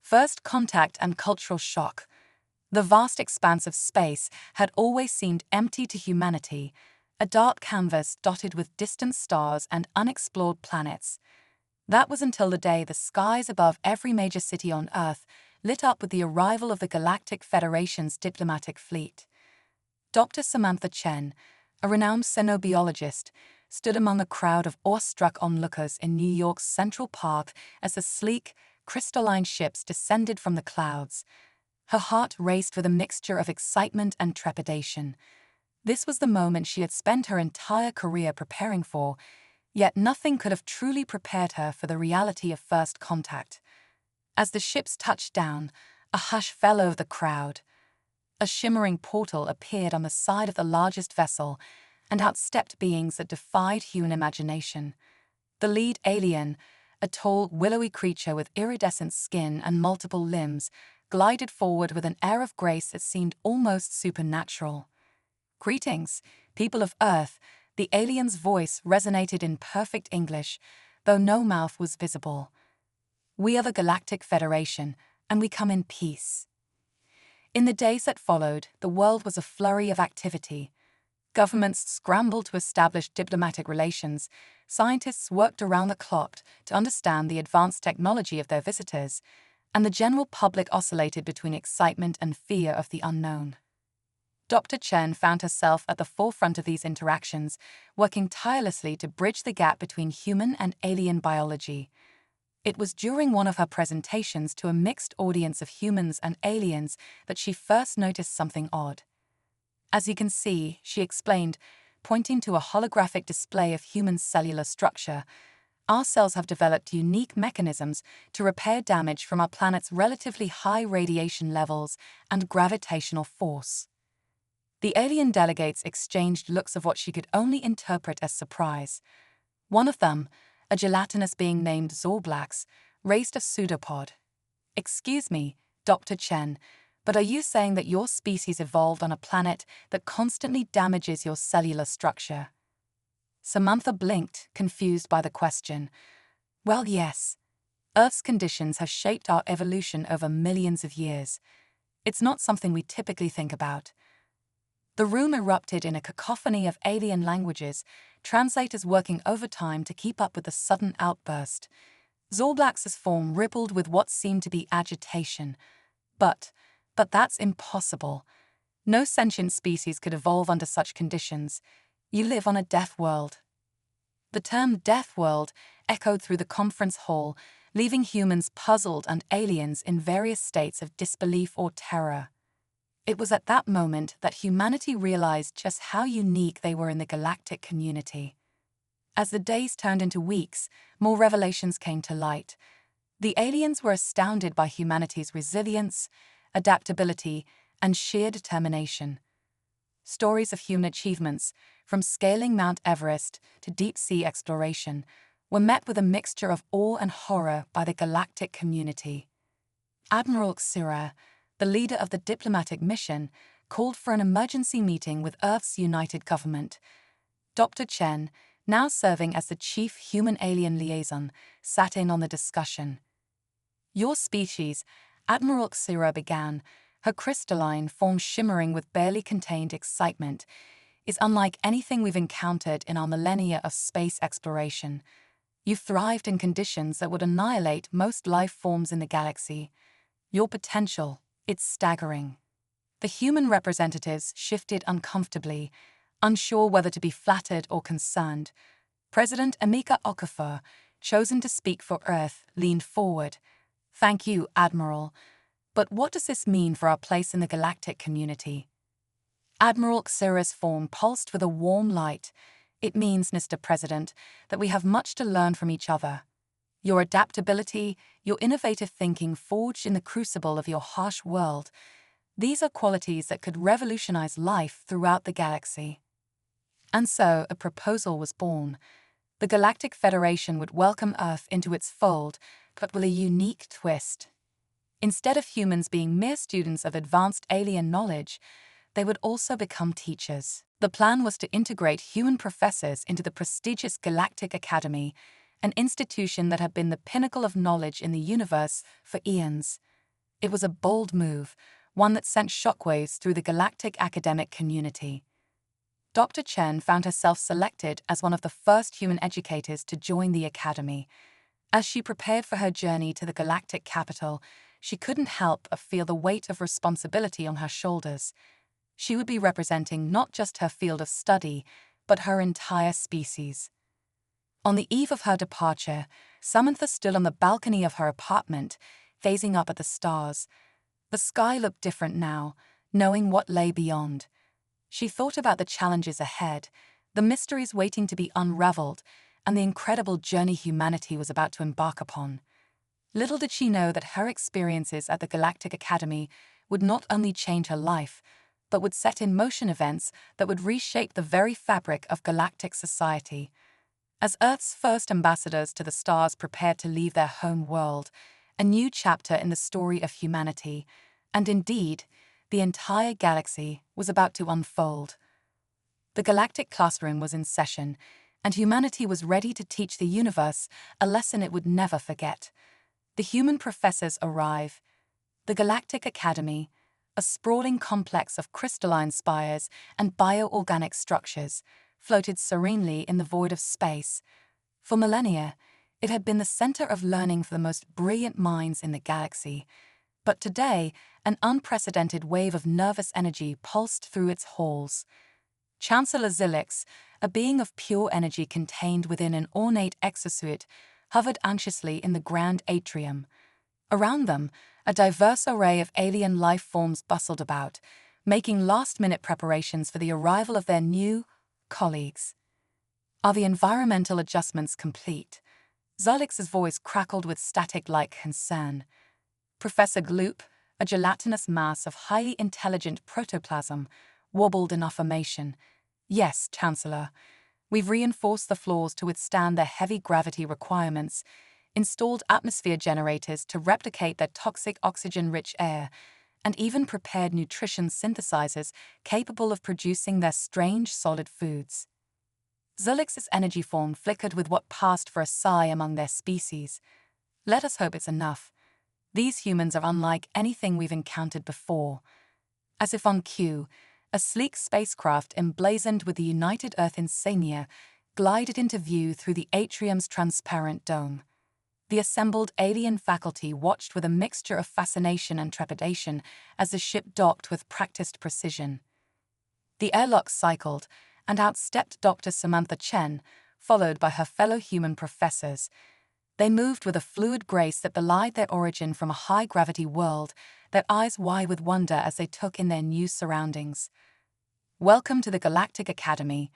First contact and cultural shock. The vast expanse of space had always seemed empty to humanity, a dark canvas dotted with distant stars and unexplored planets. That was until the day the skies above every major city on Earth lit up with the arrival of the Galactic Federation's diplomatic fleet. Dr. Samantha Chen, a renowned xenobiologist, stood among a crowd of awestruck onlookers in New York's Central Park as the sleek, crystalline ships descended from the clouds. Her heart raced with a mixture of excitement and trepidation. This was the moment she had spent her entire career preparing for, yet nothing could have truly prepared her for the reality of first contact. As the ships touched down, a hush fell over the crowd. A shimmering portal appeared on the side of the largest vessel, and out stepped beings that defied human imagination. The lead alien, a tall, willowy creature with iridescent skin and multiple limbs, glided forward with an air of grace that seemed almost supernatural. "Greetings, people of Earth," the alien's voice resonated in perfect English, though no mouth was visible. "We are the Galactic Federation, and we come in peace." In the days that followed, the world was a flurry of activity. Governments scrambled to establish diplomatic relations, scientists worked around the clock to understand the advanced technology of their visitors, and the general public oscillated between excitement and fear of the unknown. Dr. Chen found herself at the forefront of these interactions, working tirelessly to bridge the gap between human and alien biology. It was during one of her presentations to a mixed audience of humans and aliens that she first noticed something odd. "As you can see," she explained, pointing to a holographic display of human cellular structure, "our cells have developed unique mechanisms to repair damage from our planet's relatively high radiation levels and gravitational force." The alien delegates exchanged looks of what she could only interpret as surprise. One of them, a gelatinous being named Zorblax, raised a pseudopod. "Excuse me, Dr. Chen, but are you saying that your species evolved on a planet that constantly damages your cellular structure?" Samantha blinked, confused by the question. "Well, yes. Earth's conditions have shaped our evolution over millions of years. It's not something we typically think about." The room erupted in a cacophony of alien languages, translators working overtime to keep up with the sudden outburst. Zorblax's form rippled with what seemed to be agitation. But that's impossible. No sentient species could evolve under such conditions. You live on a death world. The term death world echoed through the conference hall, leaving humans puzzled and aliens in various states of disbelief or terror. It was at that moment that humanity realized just how unique they were in the galactic community. As the days turned into weeks, more revelations came to light. The aliens were astounded by humanity's resilience, adaptability, and sheer determination. Stories of human achievements, from scaling Mount Everest to deep-sea exploration, were met with a mixture of awe and horror by the galactic community. Admiral Xira, the leader of the diplomatic mission, called for an emergency meeting with Earth's united government. Dr. Chen, now serving as the chief human-alien liaison, sat in on the discussion. "Your species," Admiral Xira began, her crystalline form shimmering with barely contained excitement, "is unlike anything we've encountered in our millennia of space exploration. You've thrived in conditions that would annihilate most life forms in the galaxy. Your potential, it's staggering." The human representatives shifted uncomfortably, unsure whether to be flattered or concerned. President Emeka Okafor, chosen to speak for Earth, leaned forward. "Thank you, Admiral. But what does this mean for our place in the galactic community?" Admiral Xira's form pulsed with a warm light. "It means, Mr. President, that we have much to learn from each other. Your adaptability, your innovative thinking forged in the crucible of your harsh world, these are qualities that could revolutionize life throughout the galaxy." And so a proposal was born. The Galactic Federation would welcome Earth into its fold, but with a unique twist. Instead of humans being mere students of advanced alien knowledge, they would also become teachers. The plan was to integrate human professors into the prestigious Galactic Academy, an institution that had been the pinnacle of knowledge in the universe for eons. It was a bold move, one that sent shockwaves through the galactic academic community. Dr. Chen found herself selected as one of the first human educators to join the academy. As she prepared for her journey to the galactic capital, she couldn't help but feel the weight of responsibility on her shoulders. She would be representing not just her field of study, but her entire species. On the eve of her departure, Samantha stood on the balcony of her apartment, gazing up at the stars. The sky looked different now, knowing what lay beyond. She thought about the challenges ahead, the mysteries waiting to be unraveled, and the incredible journey humanity was about to embark upon. Little did she know that her experiences at the Galactic Academy would not only change her life, but would set in motion events that would reshape the very fabric of galactic society. As Earth's first ambassadors to the stars prepared to leave their home world, a new chapter in the story of humanity, and indeed, the entire galaxy, was about to unfold. The galactic classroom was in session, and humanity was ready to teach the universe a lesson it would never forget. The human professors arrive. The Galactic Academy, a sprawling complex of crystalline spires and bioorganic structures, floated serenely in the void of space. For millennia, it had been the center of learning for the most brilliant minds in the galaxy. But today, an unprecedented wave of nervous energy pulsed through its halls. Chancellor Zilix, a being of pure energy contained within an ornate exosuit, hovered anxiously in the grand atrium. Around them, a diverse array of alien life forms bustled about, making last-minute preparations for the arrival of their new colleagues. Are the environmental adjustments complete? Zilix's voice crackled with static-like concern. Professor Gloop, a gelatinous mass of highly intelligent protoplasm, wobbled in affirmation. Yes, Chancellor. We've reinforced the floors to withstand their heavy gravity requirements, installed atmosphere generators to replicate their toxic oxygen-rich air, and even prepared nutrition synthesizers capable of producing their strange solid foods. Zilix's energy form flickered with what passed for a sigh among their species. Let us hope it's enough. These humans are unlike anything we've encountered before. As if on cue, a sleek spacecraft emblazoned with the United Earth insignia glided into view through the atrium's transparent dome. The assembled alien faculty watched with a mixture of fascination and trepidation as the ship docked with practiced precision. The airlock cycled, and out stepped Dr. Samantha Chen, followed by her fellow human professors. They moved with a fluid grace that belied their origin from a high-gravity world, their eyes wide with wonder as they took in their new surroundings. Welcome to the Galactic Academy.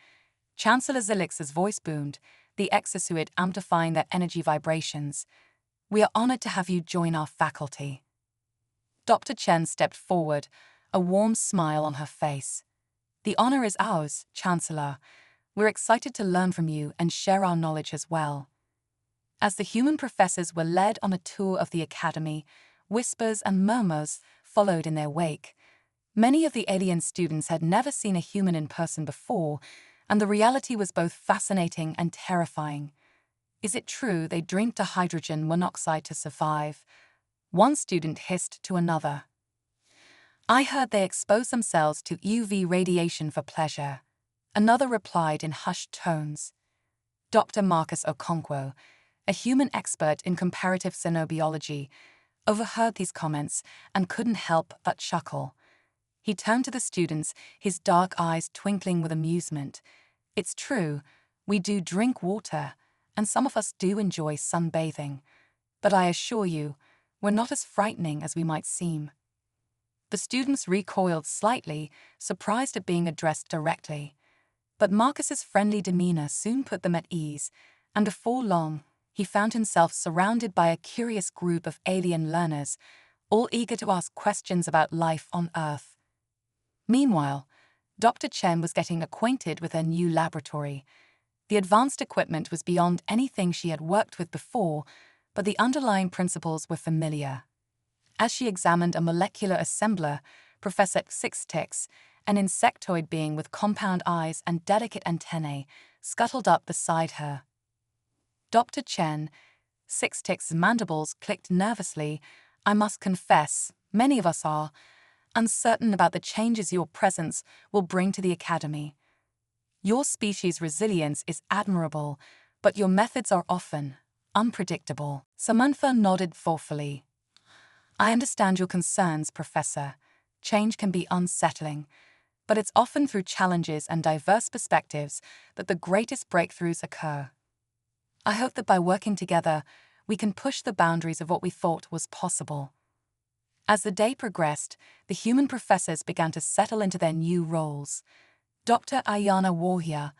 Chancellor Zilix's voice boomed, the exosuit amplifying their energy vibrations. We are honored to have you join our faculty. Dr. Chen stepped forward, a warm smile on her face. The honor is ours, Chancellor. We're excited to learn from you and share our knowledge as well. As the human professors were led on a tour of the academy, whispers and murmurs followed in their wake. Many of the alien students had never seen a human in person before, and the reality was both fascinating and terrifying. Is it true they drink hydrogen monoxide to survive? One student hissed to another. I heard they expose themselves to UV radiation for pleasure. Another replied in hushed tones. Dr. Marcus Okonkwo, a human expert in comparative xenobiology, overheard these comments and couldn't help but chuckle. He turned to the students, his dark eyes twinkling with amusement. It's true, we do drink water, and some of us do enjoy sunbathing. But I assure you, we're not as frightening as we might seem. The students recoiled slightly, surprised at being addressed directly. But Marcus's friendly demeanor soon put them at ease, and before long, he found himself surrounded by a curious group of alien learners, all eager to ask questions about life on Earth. Meanwhile, Dr. Chen was getting acquainted with her new laboratory. The advanced equipment was beyond anything she had worked with before, but the underlying principles were familiar. As she examined a molecular assembler, Professor Sixtix, an insectoid being with compound eyes and delicate antennae, scuttled up beside her. Dr. Chen, Sixtix's mandibles clicked nervously, I must confess, many of us are uncertain about the changes your presence will bring to the Academy. Your species' resilience is admirable, but your methods are often unpredictable. Samantha nodded thoughtfully. I understand your concerns, Professor. Change can be unsettling, but it's often through challenges and diverse perspectives that the greatest breakthroughs occur. I hope that by working together, we can push the boundaries of what we thought was possible. As the day progressed, the human professors began to settle into their new roles. Dr. Ayana Warhia,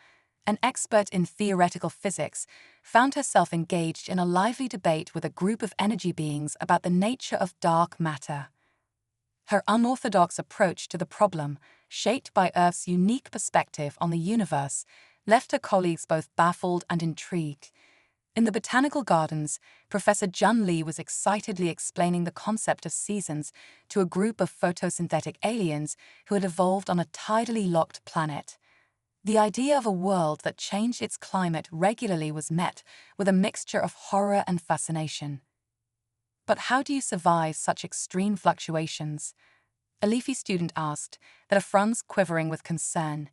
an expert in theoretical physics, found herself engaged in a lively debate with a group of energy beings about the nature of dark matter. Her unorthodox approach to the problem, shaped by Earth's unique perspective on the universe, left her colleagues both baffled and intrigued. In the botanical gardens, Professor Jun Lee was excitedly explaining the concept of seasons to a group of photosynthetic aliens who had evolved on a tidally locked planet. The idea of a world that changed its climate regularly was met with a mixture of horror and fascination. But how do you survive such extreme fluctuations? A leafy student asked, their fronds quivering with concern.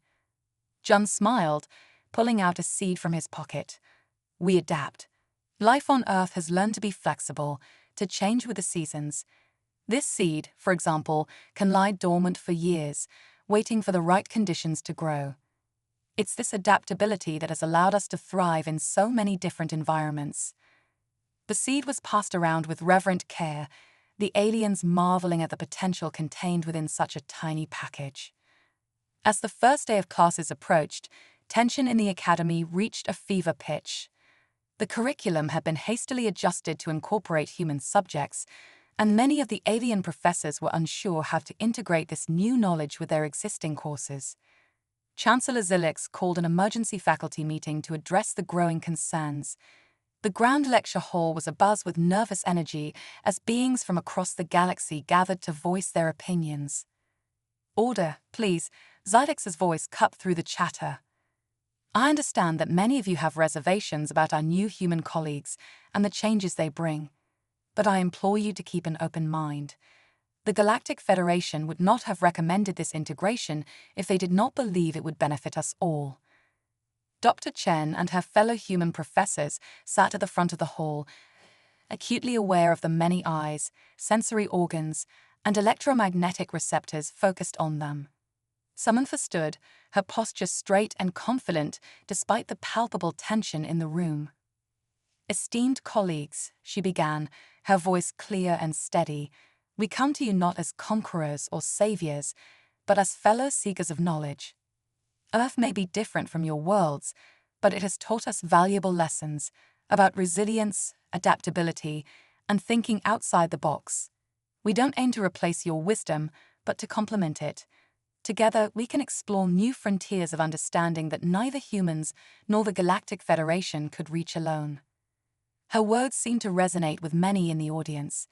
Jun smiled, pulling out a seed from his pocket. We adapt. Life on Earth has learned to be flexible, to change with the seasons. This seed, for example, can lie dormant for years, waiting for the right conditions to grow. It's this adaptability that has allowed us to thrive in so many different environments. The seed was passed around with reverent care, the aliens marveling at the potential contained within such a tiny package. As the first day of classes approached, tension in the academy reached a fever pitch. The curriculum had been hastily adjusted to incorporate human subjects, and many of the alien professors were unsure how to integrate this new knowledge with their existing courses. Chancellor Zilix called an emergency faculty meeting to address the growing concerns. The grand lecture hall was abuzz with nervous energy as beings from across the galaxy gathered to voice their opinions. Order, please, Zilix's voice cut through the chatter. I understand that many of you have reservations about our new human colleagues and the changes they bring, but I implore you to keep an open mind. The Galactic Federation would not have recommended this integration if they did not believe it would benefit us all. Dr. Chen and her fellow human professors sat at the front of the hall, acutely aware of the many eyes, sensory organs, and electromagnetic receptors focused on them. Samantha stood, her posture straight and confident despite the palpable tension in the room. Esteemed colleagues, she began, her voice clear and steady, we come to you not as conquerors or saviors, but as fellow seekers of knowledge. Earth may be different from your worlds, but it has taught us valuable lessons about resilience, adaptability, and thinking outside the box. We don't aim to replace your wisdom, but to complement it. Together, we can explore new frontiers of understanding that neither humans nor the Galactic Federation could reach alone. Her words seemed to resonate with many in the audience.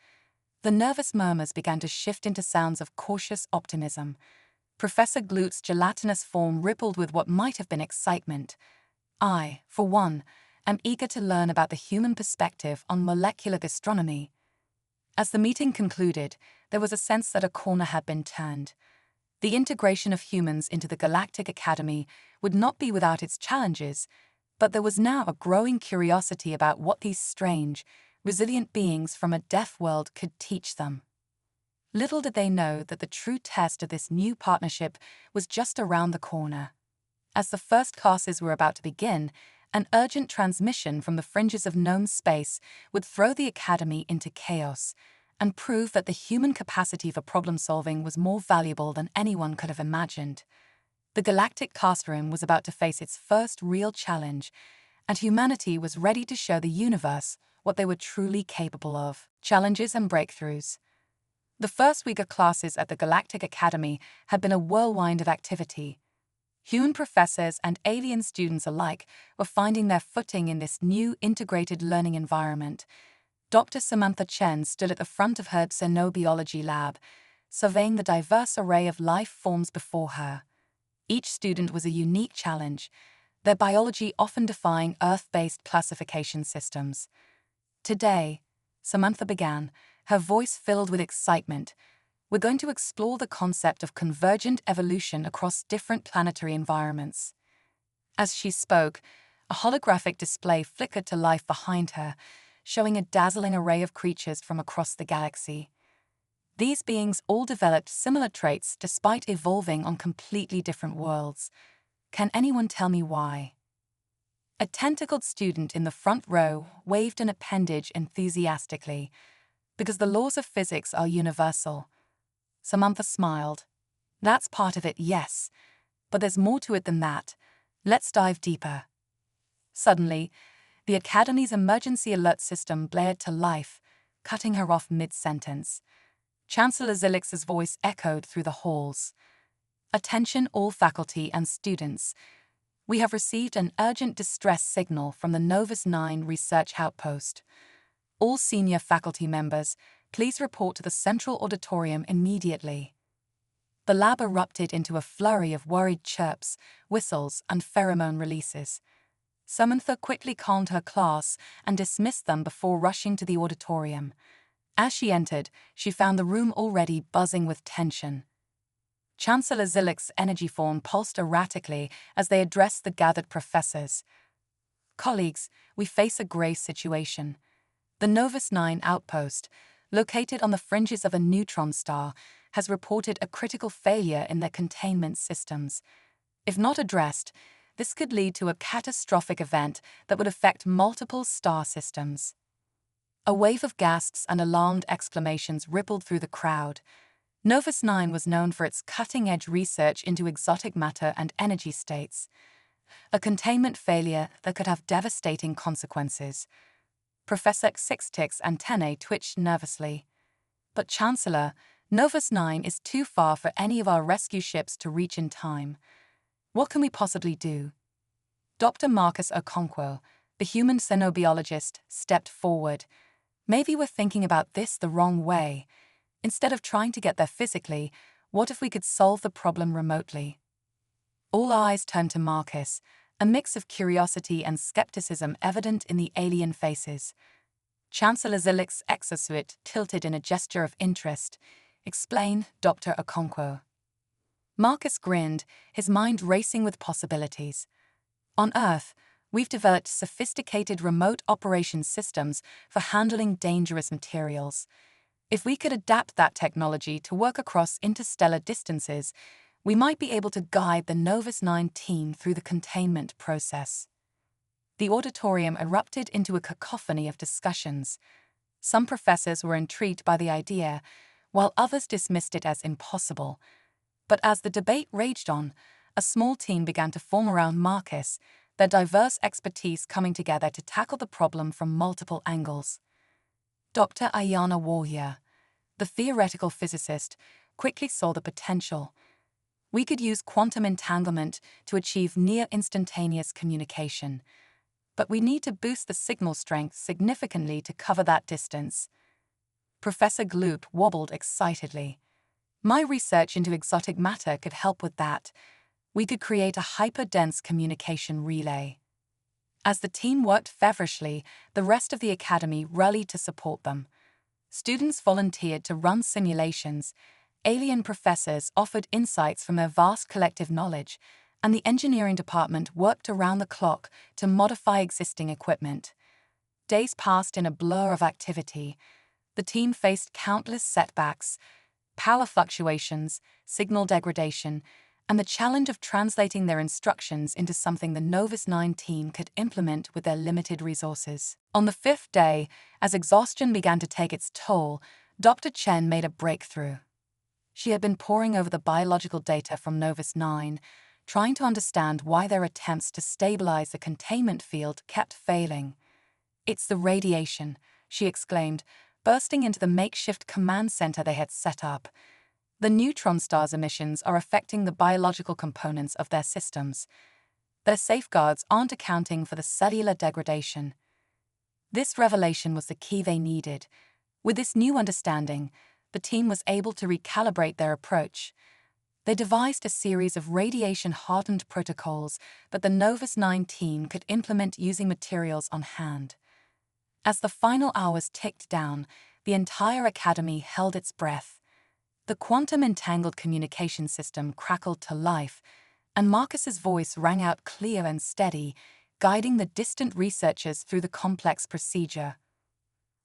The nervous murmurs began to shift into sounds of cautious optimism. Professor Glut's gelatinous form rippled with what might have been excitement. I, for one, am eager to learn about the human perspective on molecular gastronomy. As the meeting concluded, there was a sense that a corner had been turned. The integration of humans into the Galactic Academy would not be without its challenges, but there was now a growing curiosity about what these strange, resilient beings from a deaf world could teach them. Little did they know that the true test of this new partnership was just around the corner. As the first classes were about to begin, an urgent transmission from the fringes of known space would throw the Academy into chaos and prove that the human capacity for problem-solving was more valuable than anyone could have imagined. The Galactic classroom was about to face its first real challenge, and humanity was ready to show the universe what they were truly capable of. Challenges and breakthroughs. The first week of classes at the Galactic Academy had been a whirlwind of activity. Human professors and alien students alike were finding their footing in this new integrated learning environment. Dr. Samantha Chen stood at the front of her xenobiology lab, surveying the diverse array of life forms before her. Each student was a unique challenge, their biology often defying Earth-based classification systems. Today, Samantha began, her voice filled with excitement. We're going to explore the concept of convergent evolution across different planetary environments. As she spoke, a holographic display flickered to life behind her, showing a dazzling array of creatures from across the galaxy. These beings all developed similar traits despite evolving on completely different worlds. Can anyone tell me why? A tentacled student in the front row waved an appendage enthusiastically. Because the laws of physics are universal. Samantha smiled. That's part of it, yes. But there's more to it than that. Let's dive deeper. Suddenly, the Academy's emergency alert system blared to life, cutting her off mid-sentence. Chancellor Zilix's voice echoed through the halls. Attention all faculty and students. We have received an urgent distress signal from the Novus 9 research outpost. All senior faculty members, please report to the central auditorium immediately. The lab erupted into a flurry of worried chirps, whistles, and pheromone releases. Samantha quickly calmed her class and dismissed them before rushing to the auditorium. As she entered, she found the room already buzzing with tension. Chancellor Zilix's energy form pulsed erratically as they addressed the gathered professors. Colleagues, we face a grave situation. The Novus 9 outpost, located on the fringes of a neutron star, has reported a critical failure in their containment systems. If not addressed, this could lead to a catastrophic event that would affect multiple star systems. A wave of gasps and alarmed exclamations rippled through the crowd. Novus 9 was known for its cutting-edge research into exotic matter and energy states. A containment failure that could have devastating consequences. Professor Sixtix's antennae twitched nervously. But Chancellor, Novus 9 is too far for any of our rescue ships to reach in time. What can we possibly do? Dr. Marcus Okonkwo, the human xenobiologist, stepped forward. Maybe we're thinking about this the wrong way. Instead of trying to get there physically, what if we could solve the problem remotely? All eyes turned to Marcus, a mix of curiosity and skepticism evident in the alien faces. Chancellor Zilix's exosuit tilted in a gesture of interest. Explain, Dr. Okonkwo. Marcus grinned, his mind racing with possibilities. On Earth, we've developed sophisticated remote operation systems for handling dangerous materials. If we could adapt that technology to work across interstellar distances, we might be able to guide the Novus 9 team through the containment process. The auditorium erupted into a cacophony of discussions. Some professors were intrigued by the idea, while others dismissed it as impossible. But as the debate raged on, a small team began to form around Marcus, their diverse expertise coming together to tackle the problem from multiple angles. Dr. Ayana Warrior, the theoretical physicist, quickly saw the potential. We could use quantum entanglement to achieve near-instantaneous communication. But we need to boost the signal strength significantly to cover that distance. Professor Gloop wobbled excitedly. My research into exotic matter could help with that. We could create a hyper-dense communication relay. As the team worked feverishly, the rest of the academy rallied to support them. Students volunteered to run simulations, alien professors offered insights from their vast collective knowledge, and the engineering department worked around the clock to modify existing equipment. Days passed in a blur of activity. The team faced countless setbacks, power fluctuations, signal degradation, and the challenge of translating their instructions into something the Novus 9 team could implement with their limited resources. On the fifth day, as exhaustion began to take its toll, Dr. Chen made a breakthrough. She had been poring over the biological data from Novus 9, trying to understand why their attempts to stabilize the containment field kept failing. It's the radiation, she exclaimed, bursting into the makeshift command center they had set up. The neutron star's emissions are affecting the biological components of their systems. Their safeguards aren't accounting for the cellular degradation. This revelation was the key they needed. With this new understanding, the team was able to recalibrate their approach. They devised a series of radiation-hardened protocols that the Novus 9 team could implement using materials on hand. As the final hours ticked down, the entire academy held its breath. The quantum-entangled communication system crackled to life, and Marcus's voice rang out clear and steady, guiding the distant researchers through the complex procedure.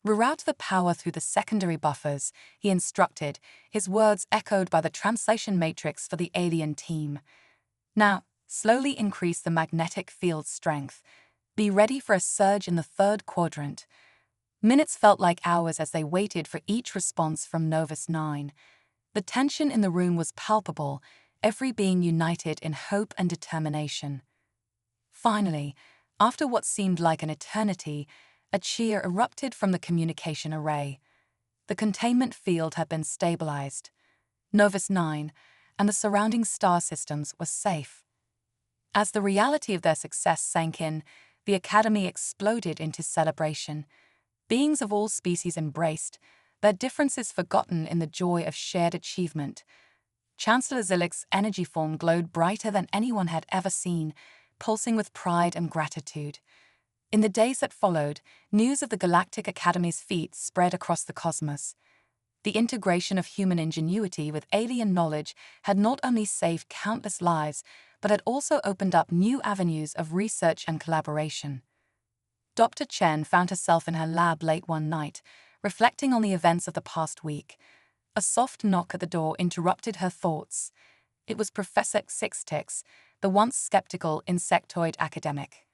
Reroute the power through the secondary buffers, he instructed, his words echoed by the translation matrix for the alien team. Now, slowly increase the magnetic field strength. Be ready for a surge in the third quadrant. Minutes felt like hours as they waited for each response from Novus 9. The tension in the room was palpable, every being united in hope and determination. Finally, after what seemed like an eternity, a cheer erupted from the communication array. The containment field had been stabilized. Novus 9 and the surrounding star systems were safe. As the reality of their success sank in, the Academy exploded into celebration. Beings of all species embraced, their differences forgotten in the joy of shared achievement. Chancellor Zillick's energy form glowed brighter than anyone had ever seen, pulsing with pride and gratitude. In the days that followed, news of the Galactic Academy's feats spread across the cosmos. The integration of human ingenuity with alien knowledge had not only saved countless lives, but had also opened up new avenues of research and collaboration. Dr. Chen found herself in her lab late one night, reflecting on the events of the past week. A soft knock at the door interrupted her thoughts. It was Professor Six-Tix, the once skeptical insectoid academic.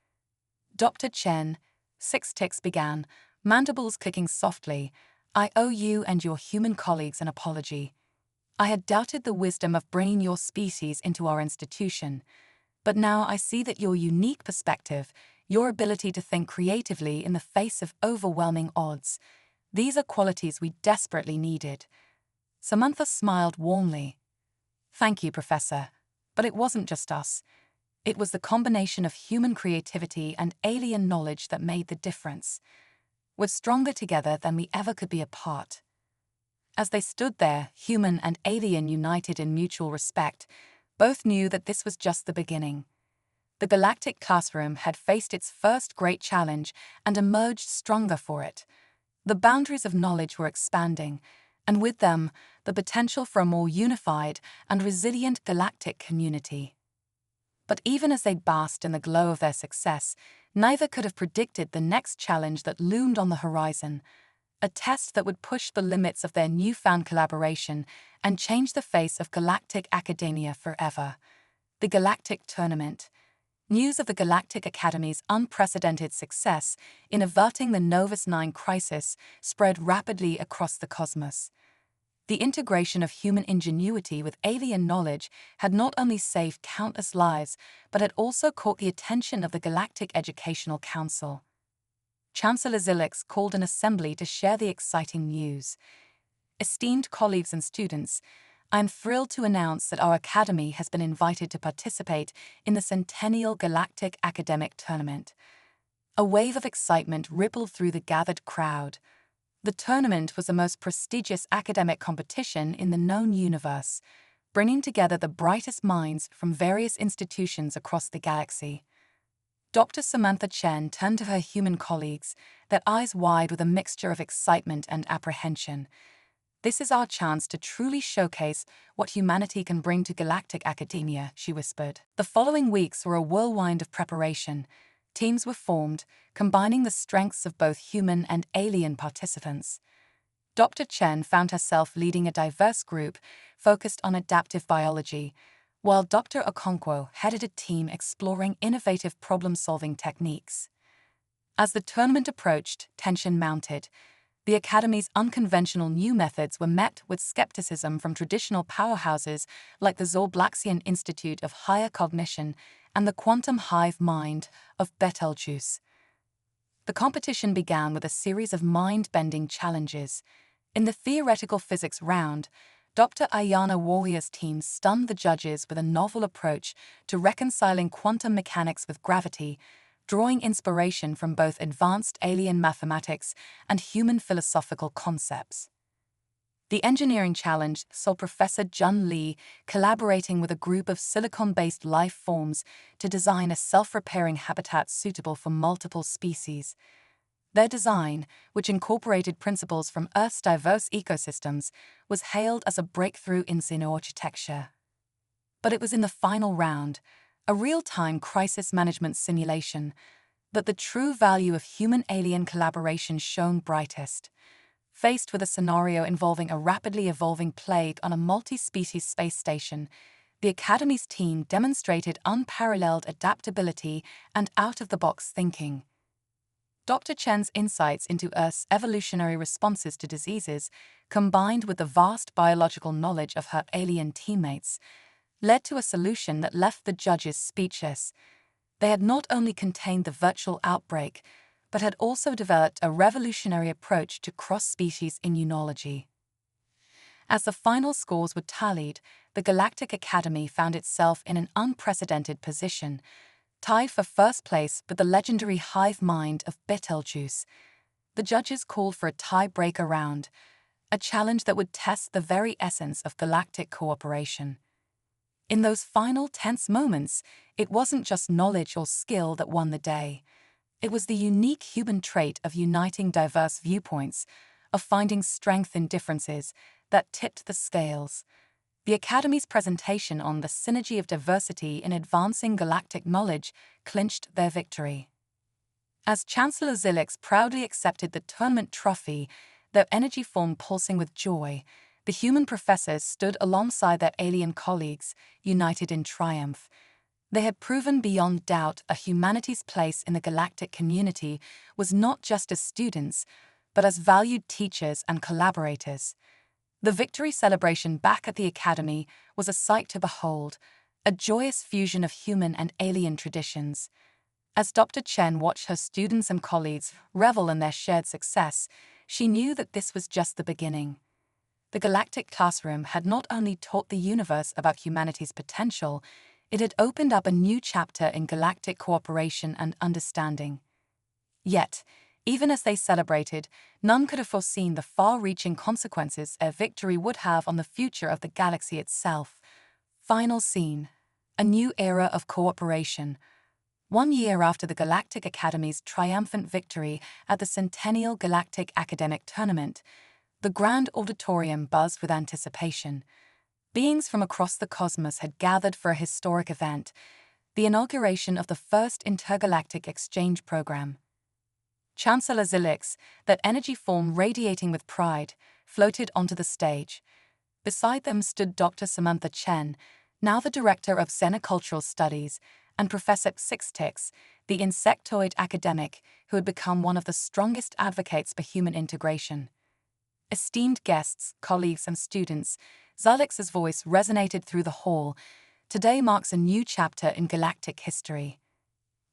Dr. Chen, Six-Tix began, mandibles clicking softly, I owe you and your human colleagues an apology. I had doubted the wisdom of bringing your species into our institution, but now I see that your unique perspective, your ability to think creatively in the face of overwhelming odds, these are qualities we desperately needed. Samantha smiled warmly. Thank you, Professor. But it wasn't just us. It was the combination of human creativity and alien knowledge that made the difference. We're stronger together than we ever could be apart. As they stood there, human and alien united in mutual respect, both knew that this was just the beginning. The Galactic classroom had faced its first great challenge and emerged stronger for it. The boundaries of knowledge were expanding, and with them, the potential for a more unified and resilient galactic community. But even as they basked in the glow of their success, neither could have predicted the next challenge that loomed on the horizon, a test that would push the limits of their newfound collaboration and change the face of galactic academia forever. The Galactic Tournament. News of the Galactic Academy's unprecedented success in averting the Novus 9 crisis spread rapidly across the cosmos. The integration of human ingenuity with alien knowledge had not only saved countless lives, but had also caught the attention of the Galactic Educational Council. Chancellor Zillick called an assembly to share the exciting news. Esteemed colleagues and students, I am thrilled to announce that our Academy has been invited to participate in the Centennial Galactic Academic Tournament. A wave of excitement rippled through the gathered crowd. The tournament was the most prestigious academic competition in the known universe, bringing together the brightest minds from various institutions across the galaxy. Dr. Samantha Chen turned to her human colleagues, their eyes wide with a mixture of excitement and apprehension. This is our chance to truly showcase what humanity can bring to galactic academia, she whispered. The following weeks were a whirlwind of preparation. Teams were formed, combining the strengths of both human and alien participants. Dr. Chen found herself leading a diverse group focused on adaptive biology, while Dr. Okonkwo headed a team exploring innovative problem-solving techniques. As the tournament approached, tension mounted. The Academy's unconventional new methods were met with skepticism from traditional powerhouses like the Zorblaxian Institute of Higher Cognition and the quantum hive mind of Betelgeuse. The competition began with a series of mind-bending challenges. In the theoretical physics round, Dr. Ayana Warrior's team stunned the judges with a novel approach to reconciling quantum mechanics with gravity, drawing inspiration from both advanced alien mathematics and human philosophical concepts. The engineering challenge saw Professor Jun Lee collaborating with a group of silicon-based life forms to design a self-repairing habitat suitable for multiple species. Their design, which incorporated principles from Earth's diverse ecosystems, was hailed as a breakthrough in xenoarchitecture. But it was in the final round, a real-time crisis management simulation, that the true value of human-alien collaboration shone brightest. Faced with a scenario involving a rapidly evolving plague on a multi-species space station, the Academy's team demonstrated unparalleled adaptability and out-of-the-box thinking. Dr. Chen's insights into Earth's evolutionary responses to diseases, combined with the vast biological knowledge of her alien teammates, led to a solution that left the judges speechless. They had not only contained the virtual outbreak, but had also developed a revolutionary approach to cross-species immunology. As the final scores were tallied, the Galactic Academy found itself in an unprecedented position, tied for first place with the legendary hive mind of Betelgeuse. The judges called for a tie-breaker round, a challenge that would test the very essence of galactic cooperation. In those final tense moments, it wasn't just knowledge or skill that won the day. It was the unique human trait of uniting diverse viewpoints, of finding strength in differences, that tipped the scales. The Academy's presentation on the synergy of diversity in advancing galactic knowledge clinched their victory. As Chancellor Zilix proudly accepted the tournament trophy, their energy form pulsing with joy, the human professors stood alongside their alien colleagues, united in triumph. They had proven beyond doubt a humanity's place in the galactic community was not just as students, but as valued teachers and collaborators. The victory celebration back at the Academy was a sight to behold, a joyous fusion of human and alien traditions. As Dr. Chen watched her students and colleagues revel in their shared success, she knew that this was just the beginning. The galactic classroom had not only taught the universe about humanity's potential, it had opened up a new chapter in galactic cooperation and understanding. Yet, even as they celebrated, none could have foreseen the far-reaching consequences a victory would have on the future of the galaxy itself. Final scene. A new era of cooperation. 1 year after the Galactic Academy's triumphant victory at the Centennial Galactic Academic Tournament, the grand auditorium buzzed with anticipation. Beings from across the cosmos had gathered for a historic event, the inauguration of the first intergalactic exchange program. Chancellor Zilix, that energy form radiating with pride, floated onto the stage. Beside them stood Dr. Samantha Chen, now the Director of Xenocultural Studies, and Professor Sixtix, the insectoid academic who had become one of the strongest advocates for human integration. Esteemed guests, colleagues, and students, Zilix's voice resonated through the hall. Today marks a new chapter in galactic history.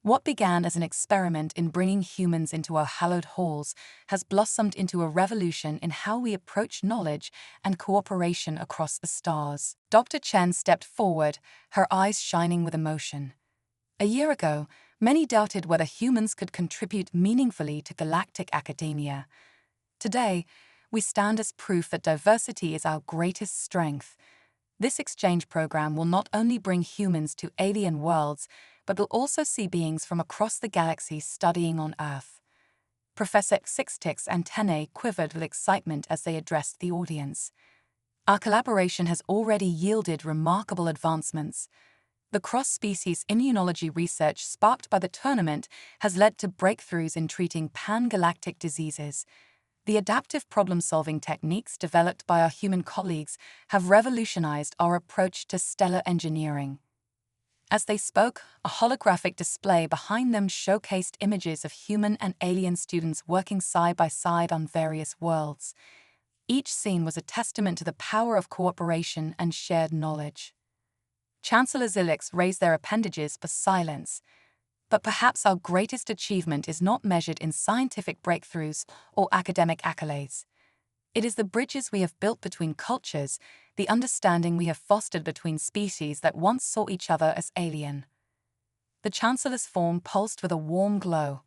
What began as an experiment in bringing humans into our hallowed halls has blossomed into a revolution in how we approach knowledge and cooperation across the stars. Dr. Chen stepped forward, her eyes shining with emotion. A year ago, many doubted whether humans could contribute meaningfully to galactic academia. Today, we stand as proof that diversity is our greatest strength. This exchange program will not only bring humans to alien worlds, but will also see beings from across the galaxy studying on Earth. Professor Sixtix's antennae quivered with excitement as they addressed the audience. Our collaboration has already yielded remarkable advancements. The cross-species immunology research sparked by the tournament has led to breakthroughs in treating pan-galactic diseases. The adaptive problem-solving techniques developed by our human colleagues have revolutionized our approach to stellar engineering. As they spoke, a holographic display behind them showcased images of human and alien students working side by side on various worlds. Each scene was a testament to the power of cooperation and shared knowledge. Chancellor Zilix raised their appendages for silence. But perhaps our greatest achievement is not measured in scientific breakthroughs or academic accolades. It is the bridges we have built between cultures, the understanding we have fostered between species that once saw each other as alien. The Chancellor's form pulsed with a warm glow.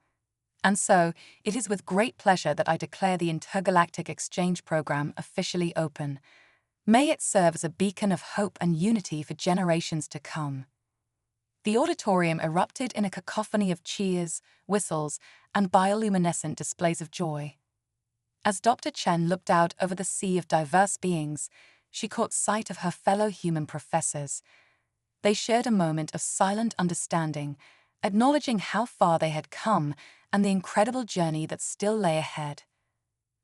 And so, it is with great pleasure that I declare the Intergalactic Exchange Program officially open. May it serve as a beacon of hope and unity for generations to come. The auditorium erupted in a cacophony of cheers, whistles, and bioluminescent displays of joy. As Dr. Chen looked out over the sea of diverse beings, she caught sight of her fellow human professors. They shared a moment of silent understanding, acknowledging how far they had come and the incredible journey that still lay ahead.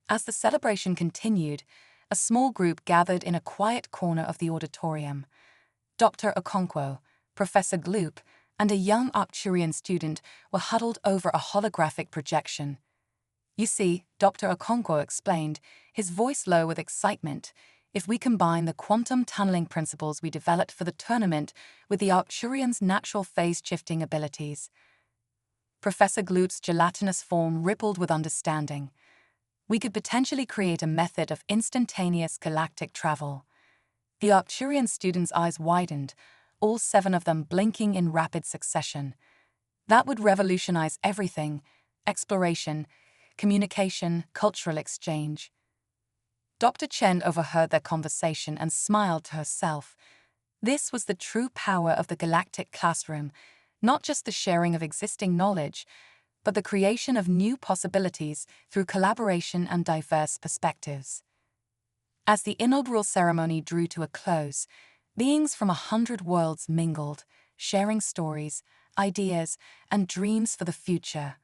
As the celebration continued, a small group gathered in a quiet corner of the auditorium. Dr. Okonkwo, Professor Gloop, and a young Arcturian student were huddled over a holographic projection. "You see," Dr. Okonkwo explained, his voice low with excitement, "if we combine the quantum tunneling principles we developed for the tournament with the Arcturian's natural phase-shifting abilities." Professor Gloop's gelatinous form rippled with understanding. "We could potentially create a method of instantaneous galactic travel." The Arcturian students' eyes widened, all 7 of them blinking in rapid succession. "That would revolutionize everything: exploration, communication, cultural exchange." Dr. Chen overheard their conversation and smiled to herself. This was the true power of the Galactic classroom, not just the sharing of existing knowledge, but the creation of new possibilities through collaboration and diverse perspectives. As the inaugural ceremony drew to a close, beings from 100 worlds mingled, sharing stories, ideas, and dreams for the future.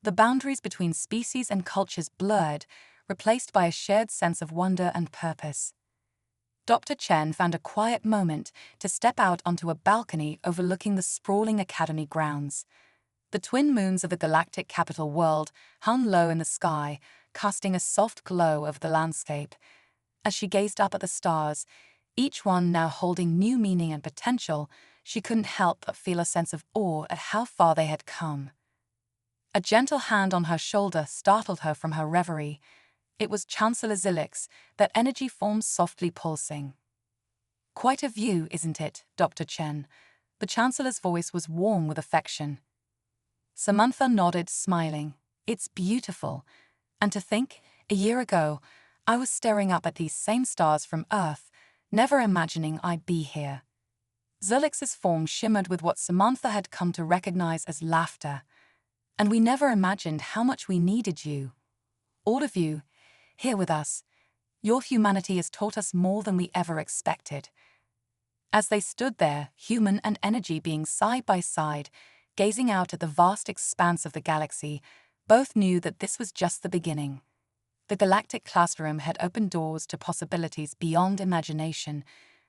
The boundaries between species and cultures blurred, replaced by a shared sense of wonder and purpose. Dr. Chen found a quiet moment to step out onto a balcony overlooking the sprawling academy grounds. The twin moons of the galactic capital world hung low in the sky, casting a soft glow over the landscape. As she gazed up at the stars, each one now holding new meaning and potential, she couldn't help but feel a sense of awe at how far they had come. A gentle hand on her shoulder startled her from her reverie. It was Chancellor Zilix, that energy form softly pulsing. "Quite a view, isn't it, Dr. Chen?" The Chancellor's voice was warm with affection. Samantha nodded, smiling. "It's beautiful. And to think, a year ago, I was staring up at these same stars from Earth, never imagining I'd be here." Zilix's form shimmered with what Samantha had come to recognize as laughter. "And we never imagined how much we needed you. All of you, here with us. Your humanity has taught us more than we ever expected." As they stood there, human and energy beings side by side, gazing out at the vast expanse of the galaxy, both knew that this was just the beginning. The Galactic classroom had opened doors to possibilities beyond imagination,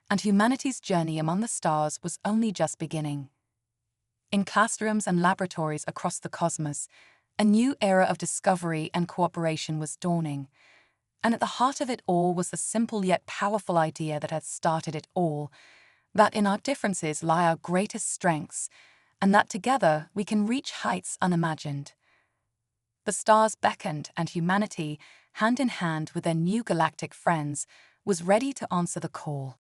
and humanity's journey among the stars was only just beginning. In classrooms and laboratories across the cosmos, a new era of discovery and cooperation was dawning. And at the heart of it all was the simple yet powerful idea that had started it all, that in our differences lie our greatest strengths, and that together we can reach heights unimagined. The stars beckoned, and humanity, hand in hand with their new galactic friends, was ready to answer the call.